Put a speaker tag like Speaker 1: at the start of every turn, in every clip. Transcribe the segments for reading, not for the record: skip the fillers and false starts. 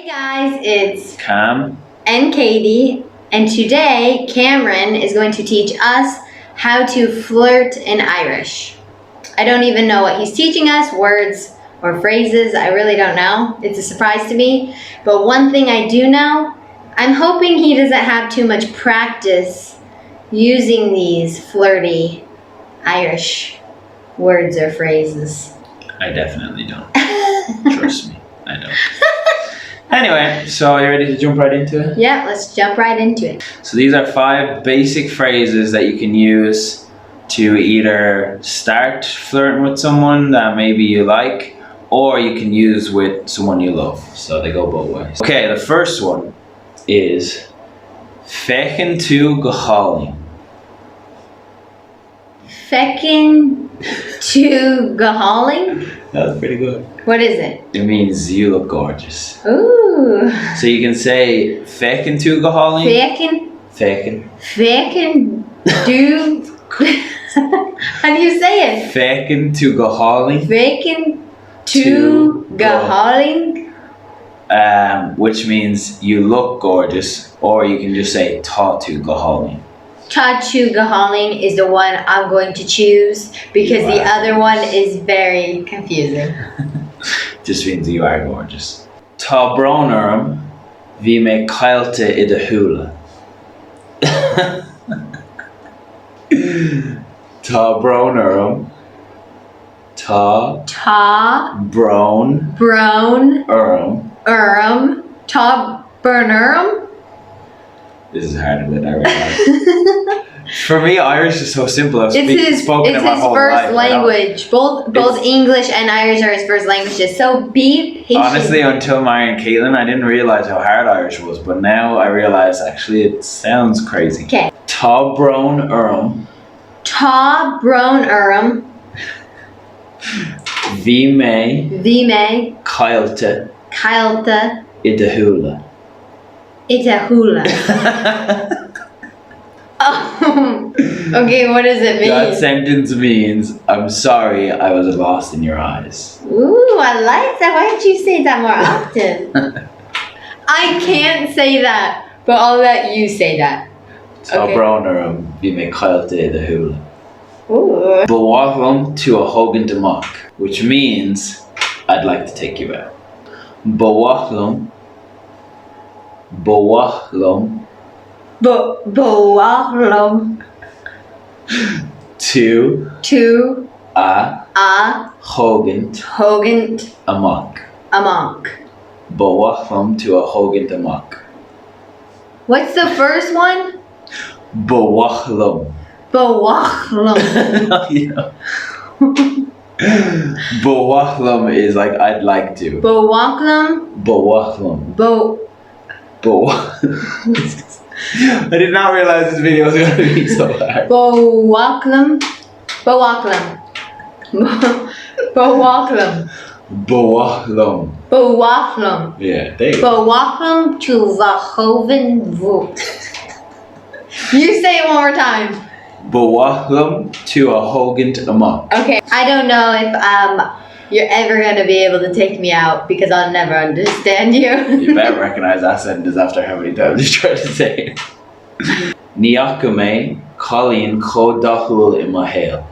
Speaker 1: Hey guys, it's
Speaker 2: Cam
Speaker 1: and Kadie, and today Cameron is going to teach us how to flirt in Irish. I don't even know what he's teaching us, words or phrases, I really don't know. It's a surprise to me. But one thing I do know, I'm hoping he doesn't have too much practice using these flirty Irish words or phrases.
Speaker 2: I definitely don't. Trust me, I don't. Anyway, so are you ready to jump right into it?
Speaker 1: Yeah, let's jump right into it.
Speaker 2: So these are 5 basic phrases that you can use to either start flirting with someone that maybe you like, or you can use with someone you love. So they go both ways. Okay, the first one is Féachainn tú go hálainn.
Speaker 1: Féachainn tú go hálainn?
Speaker 2: That was pretty good.
Speaker 1: What is it?
Speaker 2: It means you look gorgeous.
Speaker 1: Ooh.
Speaker 2: So you can say Féachainn tú go hálainn.
Speaker 1: Féachainn.
Speaker 2: Féachainn.
Speaker 1: Féachainn tú. How do you say it?
Speaker 2: Féachainn tú go hálainn.
Speaker 1: Féachainn tú go hálainn.
Speaker 2: Which means you look gorgeous, or you can just say tá tú go hálainn.
Speaker 1: Tá tú go hálainn is the one I'm going to choose because the other one is very confusing.
Speaker 2: Just means you are gorgeous. Tá brón bhí mé caillte I dathúil. Tá brón Tá brón
Speaker 1: Tá burn.
Speaker 2: This is hard to get, I realize. For me, Irish is so simple. I've spoken it my whole life.
Speaker 1: It's his first language. Both English and Irish are his first languages. So be patient.
Speaker 2: Honestly, until marrying callin, I didn't realize how hard Irish was. But now I realize actually it sounds crazy.
Speaker 1: Okay.
Speaker 2: Tá brón
Speaker 1: Tá brón
Speaker 2: bhí mé caillte I dathúil.
Speaker 1: Oh. Okay, what does it mean?
Speaker 2: That sentence means, I'm sorry I was lost in your eyes.
Speaker 1: Ooh, I like that. Why don't you say that more often? I can't say that, but I'll let you say that.
Speaker 2: Tá brón bhí mé caillte I dathúil.
Speaker 1: Ooh.
Speaker 2: Buachaill to a thógaint amach, which means I'd like to take you out. Buachaill to a thógaint amach. Buachaill to a thógaint amach.
Speaker 1: What's the first one?
Speaker 2: Buachaill. Yeah. Buachaill is like I'd like to.
Speaker 1: Buachaill.
Speaker 2: I did not realize this video was going to be so hard.
Speaker 1: Buachaill.
Speaker 2: Yeah, there you go.
Speaker 1: Buachaill to vachoven. You say it one more time.
Speaker 2: Buachaill to a thógaint amach.
Speaker 1: Okay, I don't know if you're ever gonna be able to take me out because I'll never understand you.
Speaker 2: You better recognize that sentence after how many times you tried to say it. Níocha callin dathúil mhaith.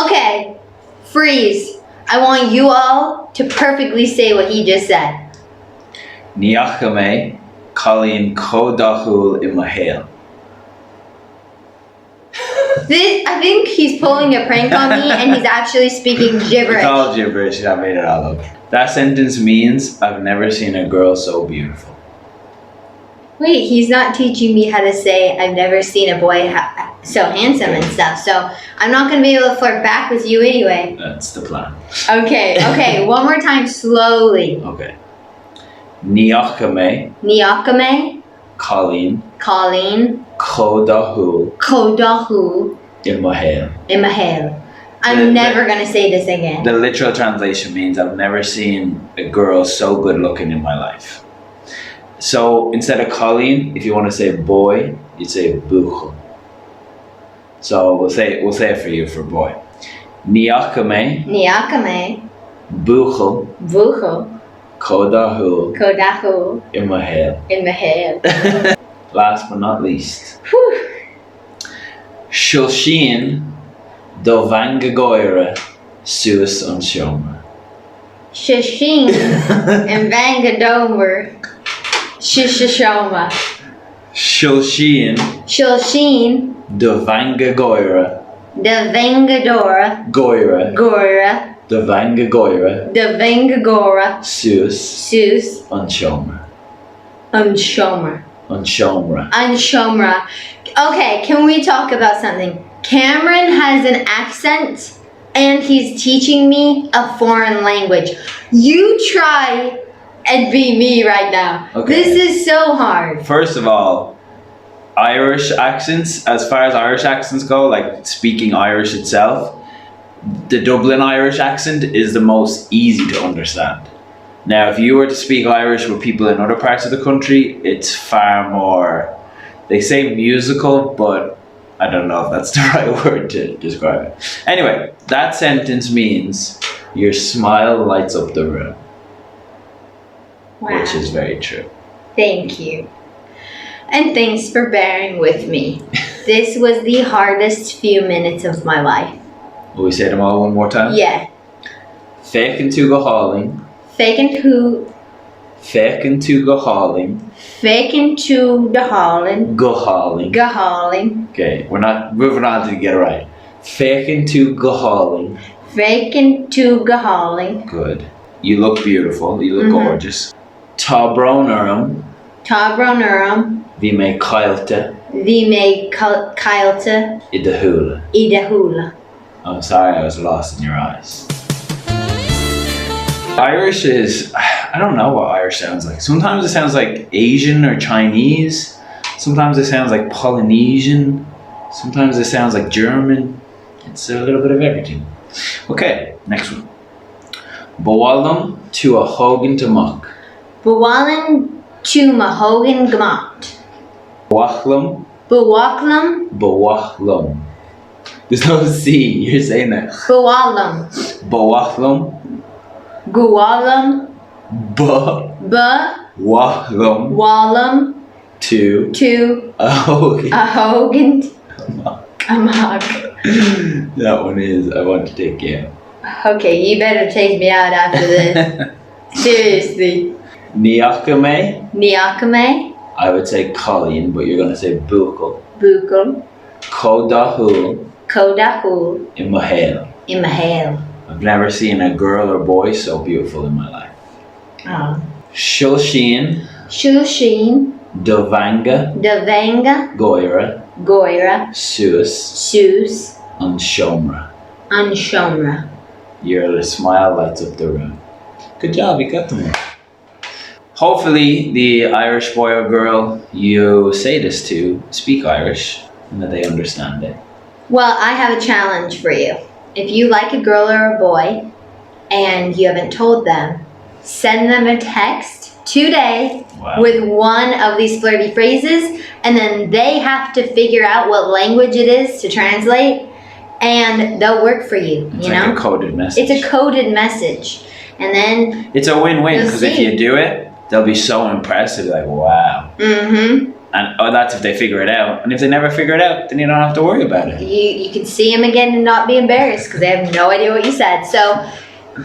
Speaker 1: Okay, freeze. I want you all to perfectly say what he just said.
Speaker 2: Níocha callin dathúil mhaith.
Speaker 1: I think he's pulling a prank on me and he's actually speaking gibberish.
Speaker 2: It's all gibberish, I made it all up. That sentence means I've never seen a girl so beautiful.
Speaker 1: Wait, he's not teaching me how to say I've never seen a boy so handsome and stuff. So I'm not going to be able to flirt back with you anyway.
Speaker 2: That's the plan.
Speaker 1: Okay, one more time slowly.
Speaker 2: Okay. Níocha
Speaker 1: callin
Speaker 2: dathúil
Speaker 1: mhaith. I'm never going to say this again.
Speaker 2: The literal translation means I've never seen a girl so good looking in my life. So instead of callin, if you want to say boy, you say buachaill. So we'll say it for you for boy. Níocha buachaill dathúil
Speaker 1: dathúil
Speaker 2: in mhaith.
Speaker 1: in mhaith.
Speaker 2: Last but not least.
Speaker 1: Whew.
Speaker 2: Soilsíonn do mheanga gáire suas an seomra.
Speaker 1: Féachainn and mheanga domer. Seomra.
Speaker 2: Soilsíonn
Speaker 1: Soilsíonn
Speaker 2: do mheanga gáire.
Speaker 1: de vengadora.
Speaker 2: Gáire.
Speaker 1: Gáire.
Speaker 2: Do mheanga gáire
Speaker 1: De vengagora.
Speaker 2: suas
Speaker 1: Suas.
Speaker 2: an seomra.
Speaker 1: Seomra.
Speaker 2: An seomra.
Speaker 1: Seomra. Okay, can we talk about something? Cameron has an accent and he's teaching me a foreign language. You try and be me right now.
Speaker 2: Okay.
Speaker 1: This is so hard.
Speaker 2: First of all, Irish accents, as far as Irish accents go, like speaking Irish itself, the Dublin Irish accent is the most easy to understand. Now, if you were to speak Irish with people in other parts of the country, it's far more, they say musical, but I don't know if that's the right word to describe it. Anyway, that sentence means your smile lights up the room,
Speaker 1: Wow.
Speaker 2: which is very true.
Speaker 1: Thank you. And thanks for bearing with me. This was the hardest few minutes of my life.
Speaker 2: Will we say them all one more time?
Speaker 1: Yeah.
Speaker 2: Féachainn tú go hálainn.
Speaker 1: Féachainn tú.
Speaker 2: Féachainn tú go hálainn.
Speaker 1: Féachainn tú the hálainn.
Speaker 2: Go hálainn.
Speaker 1: Hálainn.
Speaker 2: Okay, we're not moving on to get it right. Féachainn tú go hálainn.
Speaker 1: Féachainn tú hálainn.
Speaker 2: Good. You look beautiful. You look gorgeous. Tá brón
Speaker 1: Tá brón
Speaker 2: bhí mé caillte
Speaker 1: bhí mé caillte
Speaker 2: I dathúil.
Speaker 1: dathúil.
Speaker 2: I'm sorry I was lost in your eyes. Irish is, I don't know what Irish sounds like. Sometimes it sounds like Asian or Chinese. Sometimes it sounds like Polynesian. Sometimes it sounds like German. It's a little bit of everything. Okay, next one. Bawallam to a thógaint amach.
Speaker 1: Bawallan to mahogan gmat.
Speaker 2: Buachaill.
Speaker 1: Buachaill.
Speaker 2: There's no C, you're saying that.
Speaker 1: Bawallam.
Speaker 2: Buachaill.
Speaker 1: Gualam.
Speaker 2: Buachaill.
Speaker 1: Wallam.
Speaker 2: To
Speaker 1: A thógaint. Amach.
Speaker 2: That one is, I want to take you.
Speaker 1: Okay, you better take me out after this. Seriously.
Speaker 2: Niachame. I would say callin, but you're going to say buachaill.
Speaker 1: Buachaill.
Speaker 2: Dathúil in mhaith.
Speaker 1: In mhaith.
Speaker 2: I've never seen a girl or boy so beautiful in my life.
Speaker 1: Oh.
Speaker 2: Soilsíonn do mheanga gáire suas an seomra. Your smile lights up the room. Good job, you got them all. Hopefully the Irish boy or girl you say this to speak Irish and that they understand it.
Speaker 1: Well, I have a challenge for you. If you like a girl or a boy and you haven't told them, send them a text today with one of these flirty phrases, and then they have to figure out what language it is to translate, and they'll work for you.
Speaker 2: It's
Speaker 1: you
Speaker 2: like
Speaker 1: know?
Speaker 2: a coded message.
Speaker 1: It's a coded message. And then
Speaker 2: it's a win-win, because if you do it, they'll be so impressed. They'll be like, wow. And that's if they figure it out. And if they never figure it out, then you don't have to worry about it.
Speaker 1: You can see them again and not be embarrassed because they have no idea what you said. So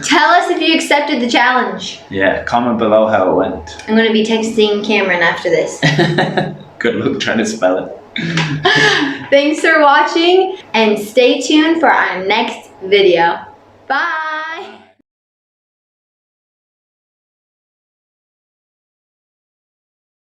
Speaker 1: tell us if you accepted the challenge.
Speaker 2: Yeah, comment below how it went.
Speaker 1: I'm going to be texting Cameron after this.
Speaker 2: Good luck trying to spell it.
Speaker 1: Thanks for watching and stay tuned for our next video. Bye!